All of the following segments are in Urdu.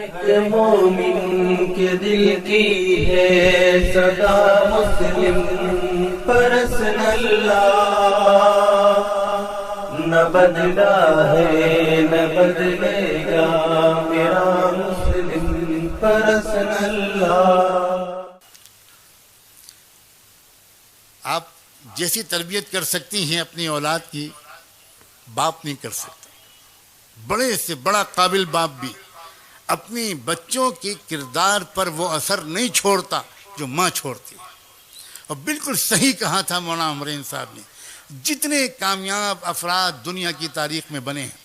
ایک مومن کے دل کی ہے صدا، مسلم پرسن اللہ نہ بدلا ہے نہ بدلے گا، میرا مسلم پرسن اللہ۔ آپ جیسی تربیت کر سکتی ہیں اپنی اولاد کی، باپ نہیں کر سکتا۔ بڑے سے بڑا قابل باپ بھی اپنی بچوں کے کردار پر وہ اثر نہیں چھوڑتا جو ماں چھوڑتی ہے۔ اور بالکل صحیح کہا تھا مولانا عمرین صاحب نے، جتنے کامیاب افراد دنیا کی تاریخ میں بنے ہیں،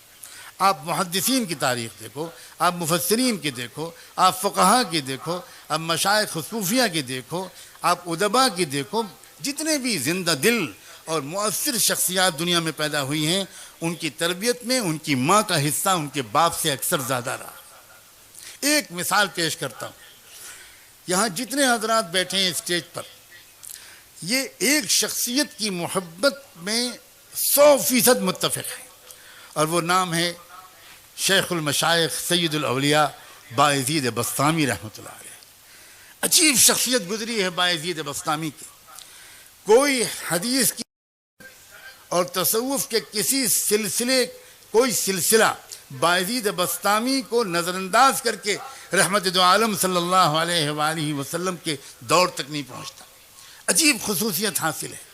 آپ محدثین کی تاریخ دیکھو، آپ مفسرین کی دیکھو، آپ فقہا کی دیکھو، آپ مشائخ صوفیہ کی دیکھو، آپ ادبا کی دیکھو، جتنے بھی زندہ دل اور مؤثر شخصیات دنیا میں پیدا ہوئی ہیں، ان کی تربیت میں ان کی ماں کا حصہ ان کے باپ سے اکثر زیادہ رہا۔ ایک مثال پیش کرتا ہوں، یہاں جتنے حضرات بیٹھے ہیں اسٹیج پر، یہ ایک شخصیت کی محبت میں 100% متفق ہیں، اور وہ نام ہے شیخ المشائخ سید الاولیاء بایزید بسطامی رحمۃ اللہ علیہ۔ عجیب شخصیت گزری ہے بایزید بسطامی کی۔ کوئی حدیث کی اور تصوف کے کسی کوئی سلسلہ بایزید بسطامی کو نظر انداز کر کے رحمت دو عالم صلی اللہ علیہ وآلہ وسلم کے دور تک نہیں پہنچتا۔ عجیب خصوصیت حاصل ہے۔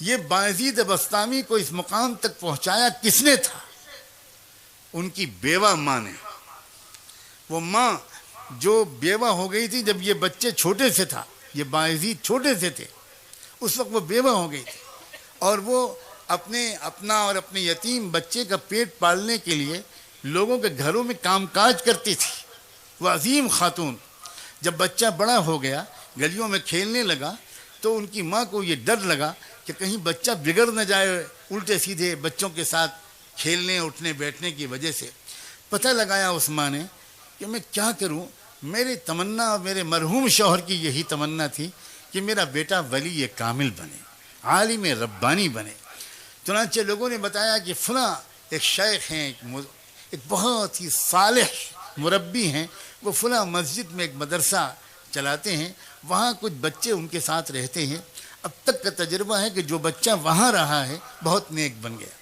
یہ بایزید بسطامی کو اس مقام تک پہنچایا کس نے تھا؟ ان کی بیوہ ماں نے۔ وہ ماں جو بیوہ ہو گئی تھی جب یہ بچے چھوٹے سے تھا، یہ بایزید چھوٹے سے تھے، اس وقت وہ بیوہ ہو گئی تھی، اور وہ اپنا اور اپنے یتیم بچے کا پیٹ پالنے کے لیے لوگوں کے گھروں میں کام کاج کرتی تھی۔ وہ عظیم خاتون جب بچہ بڑا ہو گیا، گلیوں میں کھیلنے لگا، تو ان کی ماں کو یہ ڈر لگا کہ کہیں بچہ بگڑ نہ جائے الٹے سیدھے بچوں کے ساتھ کھیلنے اٹھنے بیٹھنے کی وجہ سے۔ پتہ لگایا اس ماں نے کہ میں کیا کروں، میری تمنا اور میرے مرحوم شوہر کی یہی تمنا تھی کہ میرا بیٹا ولی کامل بنے، عالم ربانی بنے۔ چنانچہ لوگوں نے بتایا کہ فلاں ایک شیخ ہیں، ایک بہت ہی صالح مربی ہیں، وہ فلاں مسجد میں ایک مدرسہ چلاتے ہیں، وہاں کچھ بچے ان کے ساتھ رہتے ہیں۔ اب تک کا تجربہ ہے کہ جو بچہ وہاں رہا ہے بہت نیک بن گیا۔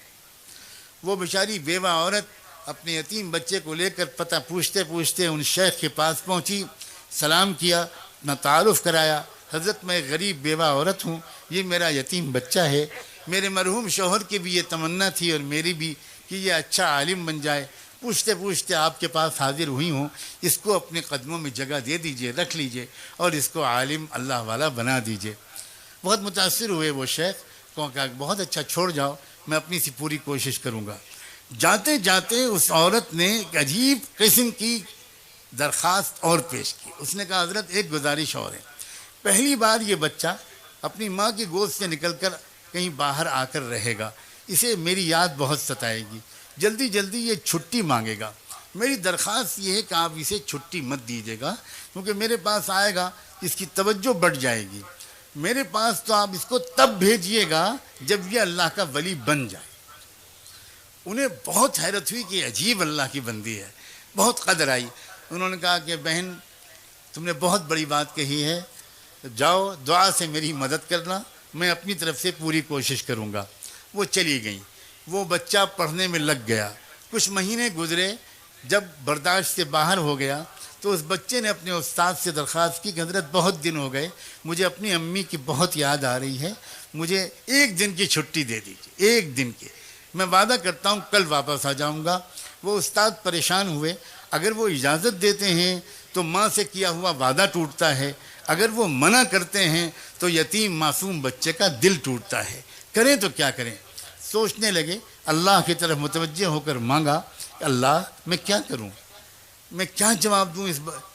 وہ بیچاری بیوہ عورت اپنے یتیم بچے کو لے کر پتہ پوچھتے پوچھتے ان شیخ کے پاس پہنچی، سلام کیا، اپنا تعارف کرایا، حضرت میں غریب بیوہ عورت ہوں، یہ میرا یتیم بچہ ہے، میرے مرحوم شوہر کی بھی یہ تمنا تھی اور میری بھی کہ یہ اچھا عالم بن جائے، پوچھتے پوچھتے آپ کے پاس حاضر ہوئی ہوں، اس کو اپنے قدموں میں جگہ دے دیجئے، رکھ لیجئے، اور اس کو عالم اللہ والا بنا دیجئے۔ بہت متاثر ہوئے وہ شیخ، کہا بہت اچھا، چھوڑ جاؤ، میں اپنی سی پوری کوشش کروں گا۔ جاتے جاتے اس عورت نے ایک عجیب قسم کی درخواست اور پیش کی۔ اس نے کہا حضرت ایک گزارش اور ہے، پہلی بار یہ بچہ اپنی ماں کی گود سے نکل کر کہیں باہر آ کر رہے گا، اسے میری یاد بہت ستائے گی، جلدی جلدی یہ چھٹی مانگے گا، میری درخواست یہ ہے کہ آپ اسے چھٹی مت دیجیے گا، کیونکہ میرے پاس آئے گا اس کی توجہ بڑھ جائے گی، میرے پاس تو آپ اس کو تب بھیجیے گا جب یہ اللہ کا ولی بن جائے۔ انہیں بہت حیرت ہوئی کہ عجیب اللہ کی بندی ہے، بہت قدر آئی۔ انہوں نے کہا کہ بہن تم نے بہت بڑی بات کہی ہے، جاؤ دعا سے میری مدد کرنا، میں اپنی طرف سے پوری کوشش کروں گا۔ وہ چلی گئیں، وہ بچہ پڑھنے میں لگ گیا، کچھ مہینے گزرے، جب برداشت سے باہر ہو گیا تو اس بچے نے اپنے استاد سے درخواست کی کہ حضرت بہت دن ہو گئے، مجھے اپنی امی کی بہت یاد آ رہی ہے، مجھے ایک دن کی چھٹی دے دیجیے، ایک دن کی، میں وعدہ کرتا ہوں کل واپس آ جاؤں گا۔ وہ استاد پریشان ہوئے، اگر وہ اجازت دیتے ہیں تو ماں سے کیا ہوا وعدہ ٹوٹتا ہے، اگر وہ منع کرتے ہیں تو یتیم معصوم بچے کا دل ٹوٹتا ہے، کریں تو کیا کریں۔ سوچنے لگے، اللہ کی طرف متوجہ ہو کر مانگا، اللہ میں کیا کروں، میں کیا جواب دوں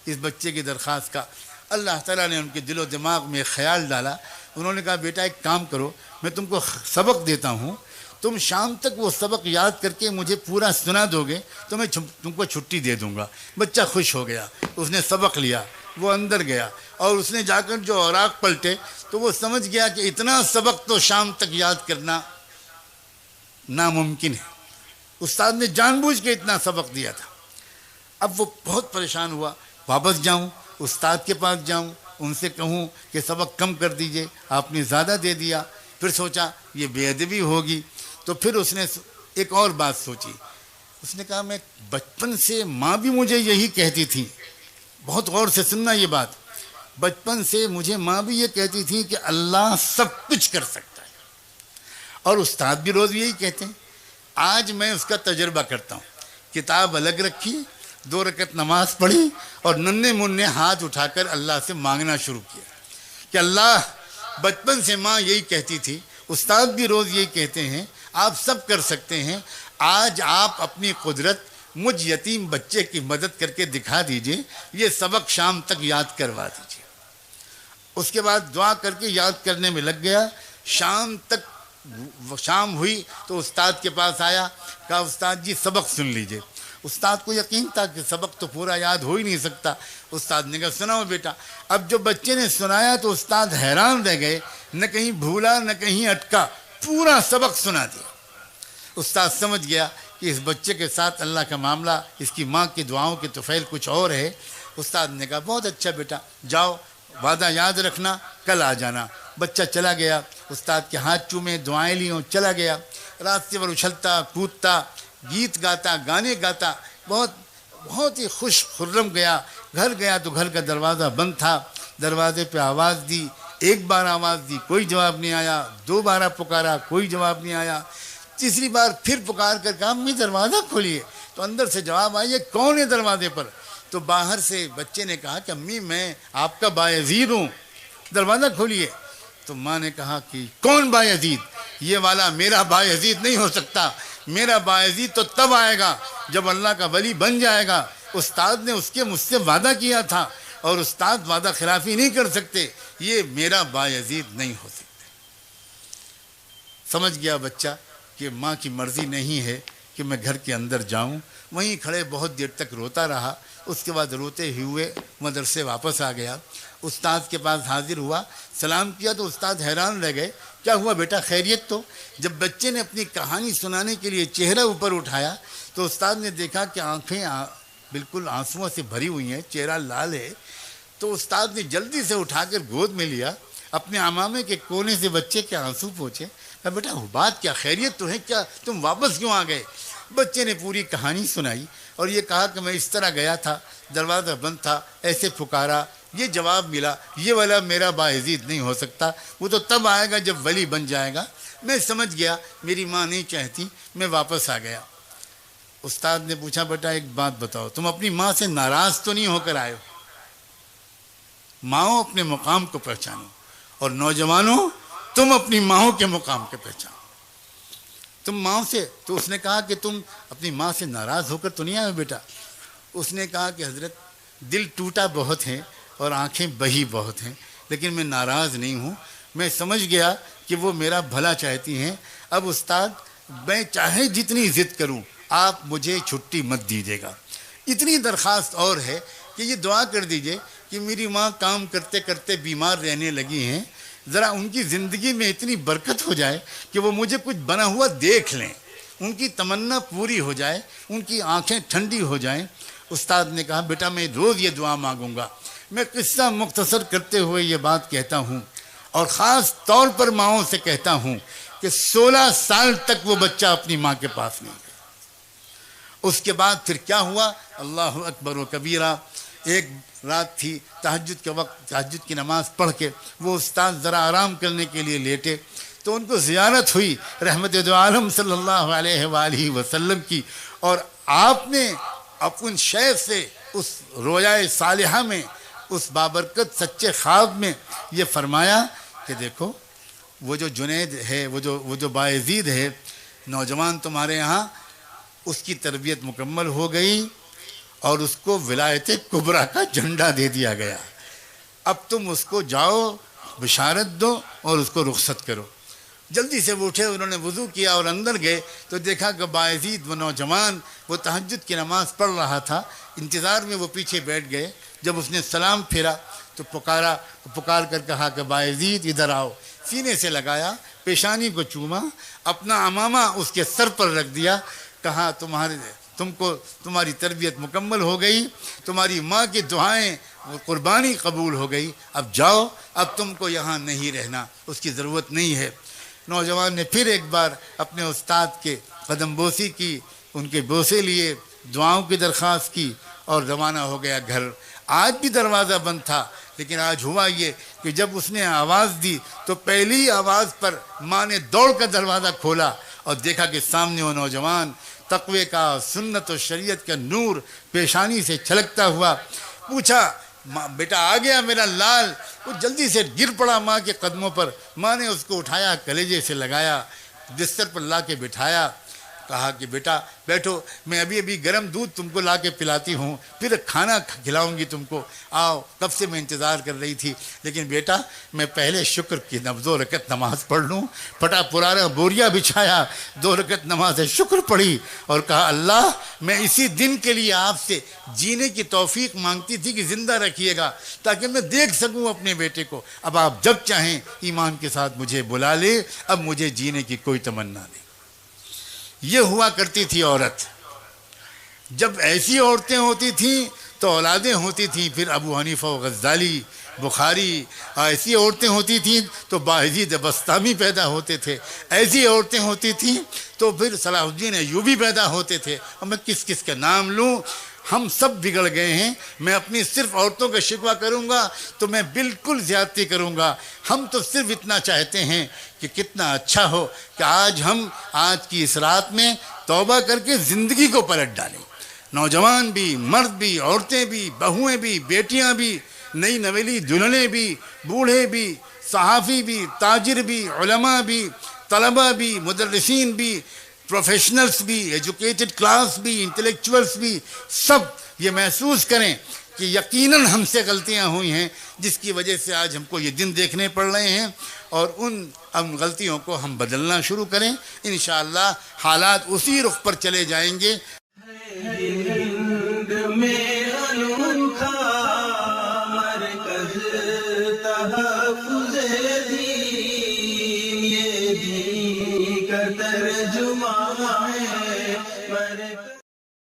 اس بچے کی درخواست کا۔ اللہ تعالیٰ نے ان کے دل و دماغ میں خیال ڈالا، انہوں نے کہا بیٹا ایک کام کرو، میں تم کو سبق دیتا ہوں، تم شام تک وہ سبق یاد کر کے مجھے پورا سنا دو گے تو میں تم کو چھٹی دے دوں گا۔ بچہ خوش ہو گیا، اس نے سبق لیا، وہ اندر گیا اور اس نے جا کر جو اوراق پلٹے تو وہ سمجھ گیا کہ اتنا سبق تو شام تک یاد کرنا ناممکن ہے، استاد نے جان بوجھ کے اتنا سبق دیا تھا۔ اب وہ بہت پریشان ہوا، واپس جاؤں استاد کے پاس جاؤں ان سے کہوں کہ سبق کم کر دیجئے، آپ نے زیادہ دے دیا. پھر سوچا یہ بے ادبی ہوگی، تو پھر اس نے ایک اور بات سوچی. اس نے کہا میں بچپن سے ماں بھی مجھے یہی کہتی تھی، بہت غور سے سننا یہ بات، بچپن سے مجھے ماں بھی یہ کہتی تھی کہ اللہ سب کچھ کر سکتا ہے، اور استاد بھی روز یہی کہتے ہیں. آج میں اس کا تجربہ کرتا ہوں. کتاب الگ رکھی، 2 رکعت نماز پڑھی اور ننھے منھے ہاتھ اٹھا کر اللہ سے مانگنا شروع کیا کہ اللہ، بچپن سے ماں یہی کہتی تھی، استاد بھی روز یہی کہتے ہیں، آپ سب کر سکتے ہیں، آج آپ اپنی قدرت مجھ یتیم بچے کی مدد کر کے دکھا دیجئے، یہ سبق شام تک یاد کروا دیجئے. اس کے بعد دعا کر کے یاد کرنے میں لگ گیا. شام ہوئی تو استاد کے پاس آیا، کہا استاد جی سبق سن لیجئے. استاد کو یقین تھا کہ سبق تو پورا یاد ہو ہی نہیں سکتا. استاد نے کہا سناؤ بیٹا. اب جو بچے نے سنایا تو استاد حیران رہ گئے، نہ کہیں بھولا نہ کہیں اٹکا، پورا سبق سنا دیا. استاد سمجھ گیا کہ اس بچے کے ساتھ اللہ کا معاملہ، اس کی ماں کی دعاؤں کے طفیل کچھ اور ہے. استاد نے کہا بہت اچھا بیٹا، جاؤ وعدہ یاد رکھنا، کل آ جانا. بچہ چلا گیا، استاد کے ہاتھ چومے، دعائیں لیوں، چلا گیا. راستے پر اچھلتا کودتا، گیت گاتا، گانے گاتا، بہت ہی خوش خرم گیا. گھر گیا تو گھر کا دروازہ بند تھا. دروازے پہ آواز دی، 1 بار آواز دی، کوئی جواب نہیں آیا. 2 بار پکارا، کوئی جواب نہیں آیا. تیسری بار پھر پکار کر کہا امی دروازہ کھولیے. تو اندر سے جواب آیا یہ کون ہے دروازے پر؟ تو باہر سے بچے نے کہا کہ امی میں آپ کا بایزید ہوں، دروازہ کھولیے. تو ماں نے کہا کہ کون بایزید؟ یہ والا میرا بایزید نہیں ہو سکتا، میرا بایزید تو تب آئے گا جب اللہ کا ولی بن جائے گا. استاد نے مجھ سے وعدہ کیا تھا، اور استاد وعدہ خلافی نہیں کر سکتے، یہ میرا بایزید نہیں ہو سکتا. سمجھ گیا بچہ کہ ماں کی مرضی نہیں ہے کہ میں گھر کے اندر جاؤں. وہیں کھڑے بہت دیر تک روتا رہا. اس کے بعد روتے ہی ہوئے مدرسے واپس آ گیا. استاد کے پاس حاضر ہوا، سلام کیا تو استاد حیران رہ گئے، کیا ہوا بیٹا خیریت؟ تو جب بچے نے اپنی کہانی سنانے کے لیے چہرہ اوپر اٹھایا تو استاد نے دیکھا کہ آنکھیں بالکل آنسوؤں سے بھری ہوئی ہیں، چہرہ لال ہے. تو استاد نے جلدی سے اٹھا کر گود میں لیا، اپنے عمامے کے کونے سے بچے کے آنسو پوچھے. کہا بیٹا بات کیا، خیریت تو ہے؟ کیا تم واپس کیوں آ گئے؟ بچے نے پوری کہانی سنائی اور یہ کہا کہ میں اس طرح گیا تھا، دروازہ بند تھا، ایسے پکارا، یہ جواب ملا، یہ والا میرا باعزید نہیں ہو سکتا، وہ تو تب آئے گا جب ولی بن جائے گا. میں سمجھ گیا میری ماں نہیں چاہتی، میں واپس آ گیا. استاد نے پوچھا بیٹا ایک بات بتاؤ، تم اپنی ماں سے ناراض تو نہیں ہو کر آئے ہو؟ ماؤں اپنے مقام کو پہچانو، اور نوجوانوں تم اپنی ماؤں کے مقام کے پہچانو. تم ماں سے، تو اس نے کہا کہ تم اپنی ماں سے ناراض ہو کر تو نہیں آئے بیٹا. اس نے کہا کہ حضرت دل ٹوٹا بہت ہے اور آنکھیں بہی بہت ہیں، لیکن میں ناراض نہیں ہوں. میں سمجھ گیا کہ وہ میرا بھلا چاہتی ہیں. اب استاد میں چاہے جتنی ضد کروں آپ مجھے چھٹی مت دیجیے گا. اتنی درخواست اور ہے کہ یہ دعا کر دیجئے کہ میری ماں کام کرتے کرتے بیمار رہنے لگی ہیں، ذرا ان کی زندگی میں اتنی برکت ہو جائے کہ وہ مجھے کچھ بنا ہوا دیکھ لیں، ان کی تمنا پوری ہو جائے، ان کی آنکھیں ٹھنڈی ہو جائیں. استاد نے کہا بیٹا میں روز یہ دعا مانگوں گا. میں قصہ مختصر کرتے ہوئے یہ بات کہتا ہوں، اور خاص طور پر ماؤں سے کہتا ہوں کہ 16 سال تک وہ بچہ اپنی ماں کے پاس نہیں گیا. اس کے بعد پھر کیا ہوا؟ اللہ اکبر و کبیرہ. ایک رات تھی، تہجد کے وقت، تہجد کی نماز پڑھ کے وہ استاد ذرا آرام کرنے کے لیے لیٹے تو ان کو زیارت ہوئی رحمت دو عالم صلی اللہ علیہ وآلہ وسلم کی، اور آپ نے اپن شیخ سے اس رویائے صالحہ میں، اس بابرکت سچے خواب میں یہ فرمایا کہ دیکھو وہ جو جنید ہے، وہ جو باعزید ہے، نوجوان تمہارے یہاں، اس کی تربیت مکمل ہو گئی اور اس کو ولایت کبریٰ کا جھنڈا دے دیا گیا. اب تم اس کو جاؤ بشارت دو اور اس کو رخصت کرو. جلدی سے وہ اٹھے، انہوں نے وضو کیا اور اندر گئے تو دیکھا کہ باعزید وہ نوجوان وہ تہجد کی نماز پڑھ رہا تھا. انتظار میں وہ پیچھے بیٹھ گئے. جب اس نے سلام پھیرا تو پکار کر کہا کہ باعزید ادھر آؤ. سینے سے لگایا، پیشانی کو چوما، اپنا عمامہ اس کے سر پر رکھ دیا، کہا تم کو تمہاری تربیت مکمل ہو گئی، تمہاری ماں کی دعائیں قربانی قبول ہو گئی، اب جاؤ، اب تم کو یہاں نہیں رہنا، اس کی ضرورت نہیں ہے۔ نوجوان نے پھر ایک بار اپنے استاد کے قدم بوسی کی، ان کے بوسے لیے، دعاؤں کی درخواست کی اور روانہ ہو گیا گھر۔ آج بھی دروازہ بند تھا، لیکن آج ہوا یہ کہ جب اس نے آواز دی تو پہلی آواز پر ماں نے دوڑ کر دروازہ کھولا اور دیکھا کہ سامنے وہ نوجوان تقوی کا، سنت و شریعت کا نور پیشانی سے چھلکتا ہوا۔ پوچھا، ماں بیٹا آ گیا میرا لال؟ وہ جلدی سے گر پڑا ماں کے قدموں پر۔ ماں نے اس کو اٹھایا، کلیجے سے لگایا، بستر پر لا کے بٹھایا، کہا کہ بیٹا بیٹھو، میں ابھی گرم دودھ تم کو لا کے پلاتی ہوں، پھر کھانا کھلاؤں گی تم کو، آؤ، کب سے میں انتظار کر رہی تھی، لیکن بیٹا میں پہلے شکر کی 2 رکعت نماز پڑھ لوں۔ پھٹا پرانا بوریا بچھایا، 2 رکعت نماز شکر پڑھی اور کہا اللہ میں اسی دن کے لیے آپ سے جینے کی توفیق مانگتی تھی کہ زندہ رکھیے گا تاکہ میں دیکھ سکوں اپنے بیٹے کو، اب آپ جب چاہیں ایمان کے ساتھ مجھے بلا لے، اب مجھے جینے کی کوئی تمنا نہیں۔ یہ ہوا کرتی تھی عورت۔ جب ایسی عورتیں ہوتی تھیں تو اولادیں ہوتی تھیں، پھر ابو حنیفہ و غزالی، بخاری، ایسی عورتیں ہوتی تھیں تو باعزید بسطامی پیدا ہوتے تھے، ایسی عورتیں ہوتی تھیں تو پھر صلاح الدین ایوبی پیدا ہوتے تھے، اور میں کس کس کا نام لوں، ہم سب بگڑ گئے ہیں۔ میں اپنی صرف عورتوں کا شکوہ کروں گا تو میں بالکل زیادتی کروں گا۔ ہم تو صرف اتنا چاہتے ہیں کہ کتنا اچھا ہو کہ آج کی اس رات میں توبہ کر کے زندگی کو پلٹ ڈالیں، نوجوان بھی، مرد بھی، عورتیں بھی، بہویں بھی، بیٹیاں بھی، نئی نویلی دلہنیں بھی، بوڑھے بھی، صحافی بھی، تاجر بھی، علماء بھی، طلبہ بھی، مدرسین بھی، پروفیشنلز بھی، ایجوکیٹڈ کلاس بھی، انٹلیکچوئلز بھی، سب یہ محسوس کریں کہ یقیناً ہم سے غلطیاں ہوئی ہیں جس کی وجہ سے آج ہم کو یہ دن دیکھنے پڑ رہے ہیں، اور ان غلطیوں کو ہم بدلنا شروع کریں، انشاءاللہ حالات اسی رخ پر چلے جائیں گے۔ ہند میں انوکھا مرکز تحفظ دین، یہ دین کا ترجمہ